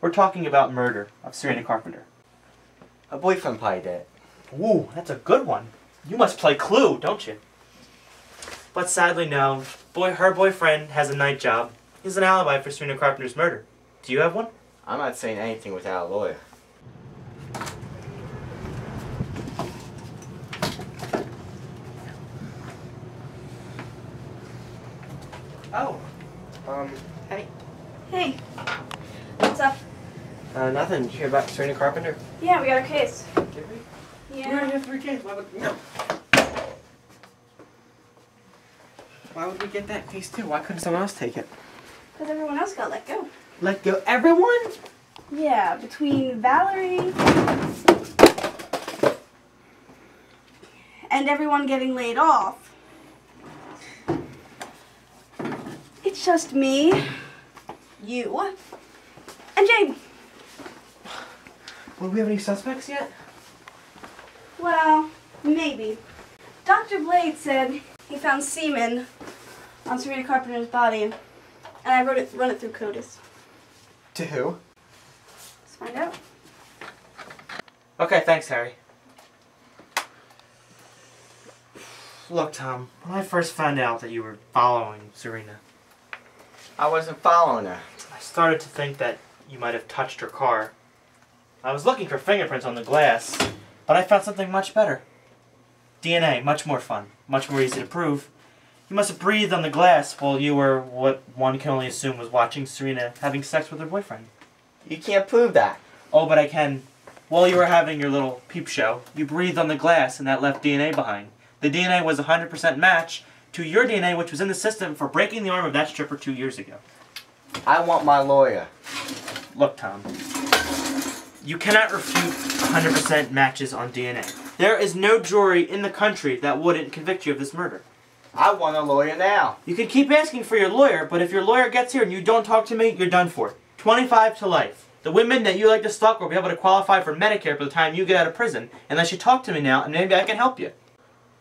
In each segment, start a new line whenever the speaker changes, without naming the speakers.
We're talking about murder of Serena Carpenter.
Her boyfriend probably did it.
Ooh, that's a good one. You must play Clue, don't you? But sadly, no. Her boyfriend has a night job. He's an alibi for Serena Carpenter's murder. Do you have one?
I'm not saying anything without a lawyer.
Oh. Hey.
Hey. What's up?
Nothing. Did you hear about Serena Carpenter?
Yeah, we got a case.
Did we?
Yeah.
We already have 3 cases. Why would... No. Why would we get that case too? Why couldn't someone else take it?
Because everyone else got let go.
Let go everyone?
Yeah, between Valery and everyone getting laid off. It's just me, you, and Jane.
Will we have any suspects yet?
Well, maybe. Dr. Blade said he found semen on Serena Carpenter's body, and I run it through CODIS.
To who?
Let's find out.
Okay, thanks, Harry. Look, Tom, when I first found out that you were following Serena,
I wasn't following her.
I started to think that you might have touched her car. I was looking for fingerprints on the glass, but I found something much better. DNA, much more fun, much more easy to prove. You must have breathed on the glass while you were, what one can only assume was watching Serena having sex with her boyfriend.
You can't prove that.
Oh, but I can. While you were having your little peep show, you breathed on the glass and that left DNA behind. The DNA was a 100% match to your DNA, which was in the system for breaking the arm of that stripper 2 years ago.
I want my lawyer.
Look, Tom. You cannot refute 100% matches on DNA. There is no jury in the country that wouldn't convict you of this murder.
I want a lawyer now.
You can keep asking for your lawyer, but if your lawyer gets here and you don't talk to me, you're done for. 25 to life. The women that you like to stalk will be able to qualify for Medicare by the time you get out of prison, unless you talk to me now, and maybe I can help you.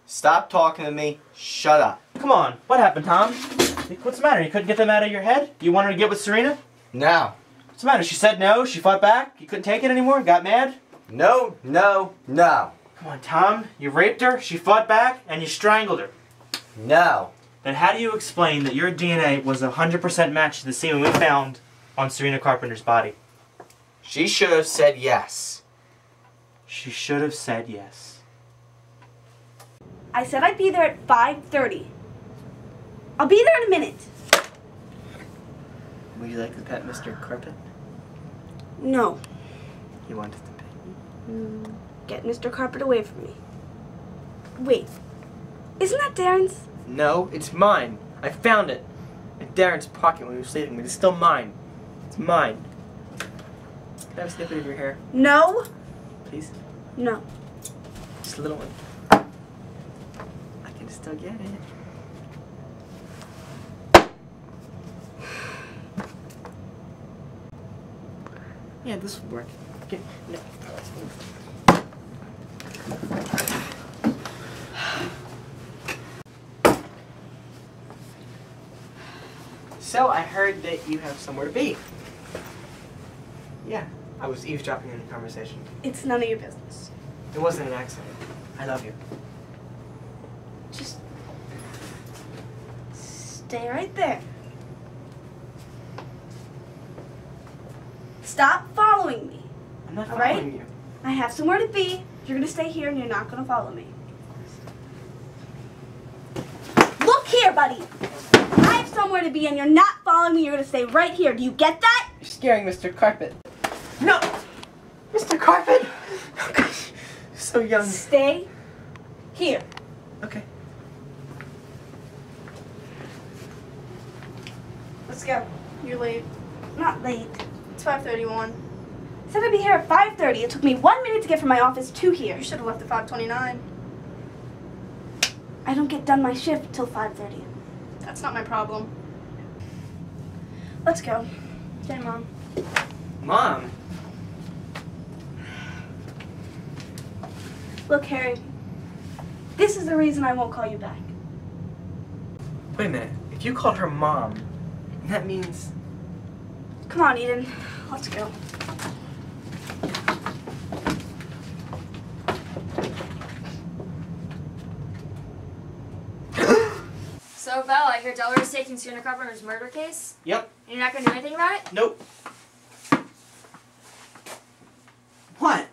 Stop talking to me. Shut up.
Come on, what happened, Tom? What's the matter? You couldn't get them out of your head? You wanted to get with Serena?
No.
What's the matter? She said no, she fought back, you couldn't take it anymore, got mad?
No, no, no.
Come on, Tom. You raped her, she fought back, and you strangled her.
No.
Then how do you explain that your DNA was a 100% match to the semen we found on Serena Carpenter's body?
She should have said yes.
She should have said yes.
I said I'd be there at 5:30. I'll be there in a minute.
Would you like to pet Mr. Carpet?
No.
He wanted to pet.
Get Mr. Carpet away from me. Wait. Isn't that Darren's?
No, it's mine. I found it. In Darren's pocket when he was sleeping, but it's still mine. It's mine. Can I have a snippet of your hair,
No.
please?
No.
Just a little one. I can still get it. Yeah, this would work. Okay. No. So, I heard that you have somewhere to be. Yeah, I was eavesdropping on your conversation.
It's none of your business.
It wasn't an accident. I love you.
Just stay right there. Stop following me.
I'm not
All right?
following you.
I have somewhere to be. You're gonna stay here and you're not gonna follow me. Look here, buddy. I have somewhere to be and you're not following me. You're gonna stay right here. Do you get that?
You're scaring Mr. Carpet. No! Mr. Carpet! Oh, gosh. So young.
Stay here.
Okay.
Let's go.
You're late.
Not late.
It's 5:31.
I said I'd be here at 5:30. It took me 1 minute to get from my office to here.
You should have left at 5:29.
I don't get done my shift till 5:30.
That's not my problem.
Let's go. Okay, Mom.
Mom!
Look, Harry. This is the reason I won't call you back.
Wait a minute. If you called her Mom, that means...
Come on, Eden. Let's go.
So, Belle, I hear Valery's taking Serena Carpenter's murder case.
Yep.
And you're not going to do anything about it?
Nope. What?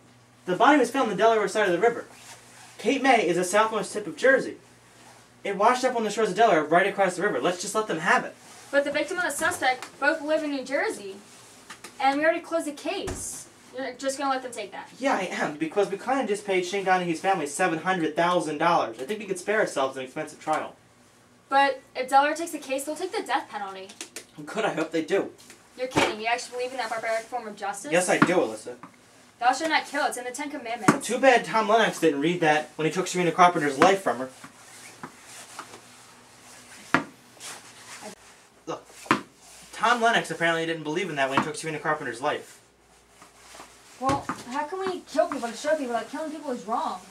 The body was found on the Delaware side of the river. Cape May is the southwest tip of Jersey. It washed up on the shores of Delaware right across the river. Let's just let them have it.
But the victim and the suspect both live in New Jersey. And we already closed the case. You're just going to let them take that?
Yeah, I am, because we kind of just paid Shane Donahue's family $700,000. I think we could spare ourselves an expensive trial.
But if Delaware takes the case, they'll take the death penalty.
Good, I hope they do.
You're kidding. You actually believe in that barbaric form of justice?
Yes, I do, Alyssa.
Thou shalt not kill. It's in the 10 Commandments.
Too bad Tom Lennox didn't read that when he took Serena Carpenter's life from her. Look, Tom Lennox apparently didn't believe in that when he took Serena Carpenter's life.
Well, how can we kill people to show people that killing people is wrong?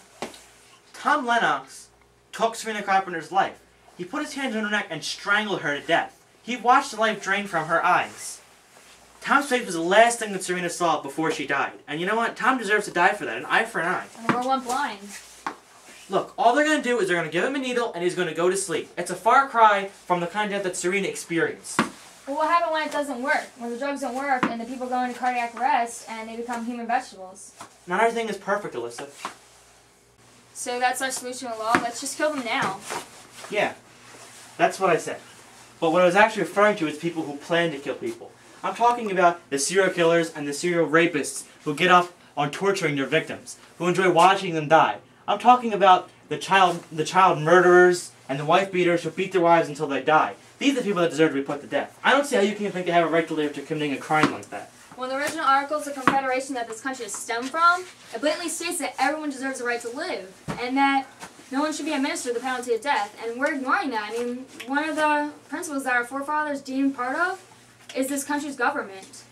Tom Lennox took Serena Carpenter's life. He put his hands on her neck and strangled her to death. He watched the life drain from her eyes. Tom's fate was the last thing that Serena saw before she died. And you know what? Tom deserves to die for that. An eye for an eye.
And we're one blind.
Look, all they're going to do is they're going to give him a needle and he's going to go to sleep. It's a far cry from the kind of death that Serena experienced.
Well, what happens when it doesn't work? When the drugs don't work and the people go into cardiac arrest and they become human vegetables?
Not everything is perfect, Alyssa.
So that's our solution to law? Let's just kill them now.
Yeah, that's what I said. But what I was actually referring to is people who plan to kill people. I'm talking about the serial killers and the serial rapists who get off on torturing their victims, who enjoy watching them die. I'm talking about the child murderers and the wife beaters who beat their wives until they die. These are the people that deserve to be put to death. I don't see how you can think they have a right to live after committing a crime like that.
Well, in the original Articles of Confederation that this country is stemmed from, it blatantly states that everyone deserves the right to live, and that no one should be administered the penalty of death, and we're ignoring that. I mean, one of the principles that our forefathers deemed part of is this country's government.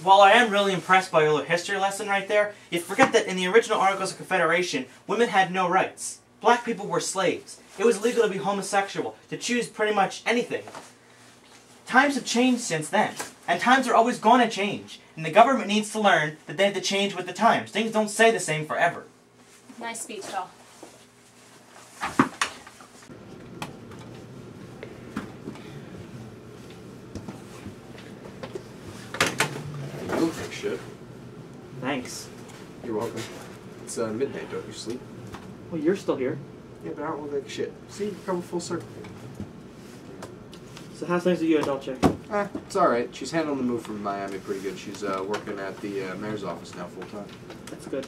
While I am really impressed by your little history lesson right there, you forget that in the original Articles of Confederation, women had no rights. Black people were slaves. It was legal to be homosexual, to choose pretty much anything. Times have changed since then, and times are always going to change, and the government needs to learn that they have to change with the times. Things don't stay the same forever.
Nice speech, Belle.
You look like shit.
Thanks.
You're welcome. It's midnight, don't you sleep?
Well, you're still here.
Yeah, but I don't look like shit. See, you come full circle.
So how's things with you, adult chick?
It's alright. She's handling the move from Miami pretty good. She's working at the mayor's office now full time.
That's good.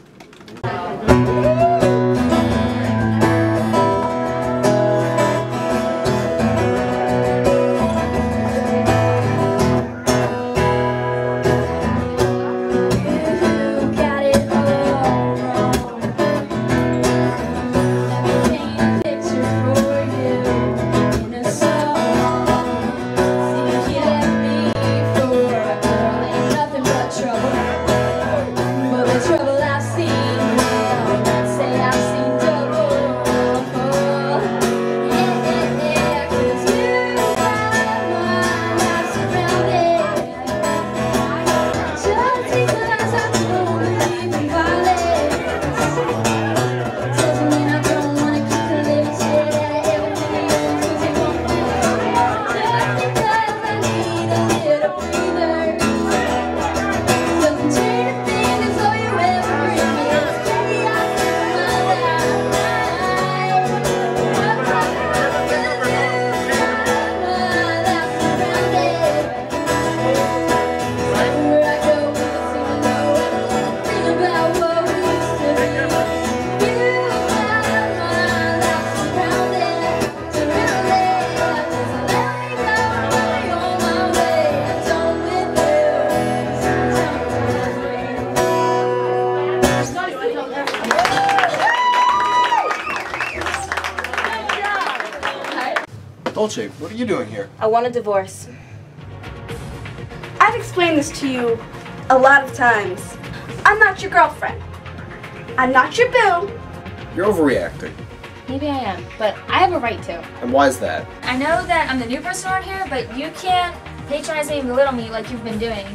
Dolce, what are you doing here?
I want a divorce. I've explained this to you a lot of times. I'm not your girlfriend. I'm not your boo.
You're overreacting.
Maybe I am, but I have a right to.
And why is that?
I know that I'm the new person around here, but you can't patronizing and belittle me like you've been doing.